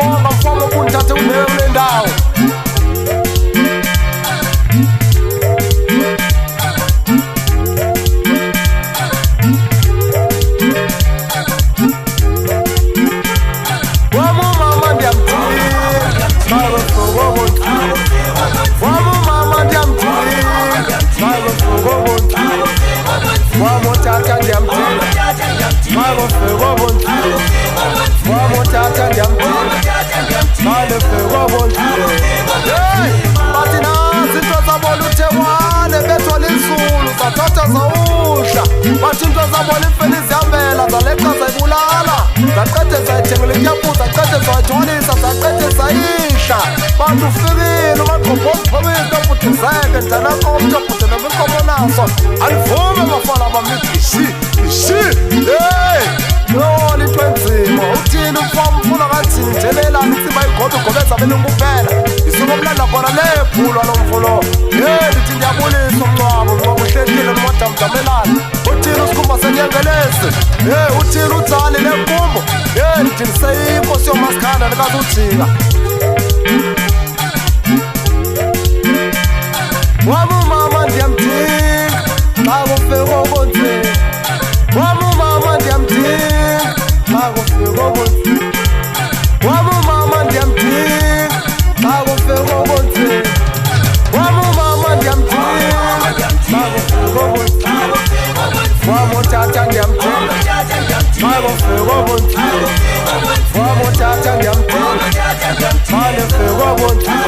ngiyabonga mfana ubunithathe uneyo kule ndawo. Wamothatha ndiyamdinga makofika obonzile, wamothatha ndiyamdinga malefika obonzile. Hey, bathi nazi into zabona uthemane bethwala inzulu zathatha zawudla, bathi into zabona imfene izihambela zaleqa zayibulala, zaqede zayithengela ityaphu, zaqede zayithwalisa, zaqede zayihla. Bantu ufikile umagqobhoziphomise obudizeke ndanako omtobhude nominkomo naso alivume mafana bamidishi ishi. Hey, yona into enzima uthini umfama ufuna kathini njenelani itsiba igobe igobeza belungu kuphela isuka omlanda khona lephulwa lo mfulo. Hey, ndithi ndiyabulisa umncwabo ngoba uhlekile nomadamdamelana uthini usikhumba senyengelesi. Hey, uthini utsali lenkumbo. Hey, ndithi ndiseyinkosi yomasikanda ndikazi ujika. Wamumama ndiyamdinga makofika obonzile, wamumama ndiyamdinga makofika obonzile, wamumama ndiyamdinga makofika obonzile, wamumama ndiyamdinga makofika obonzile, wamothatha ndiyamdinga makofika obonzile, wamothatha ndiyamdinga malefika obonzile.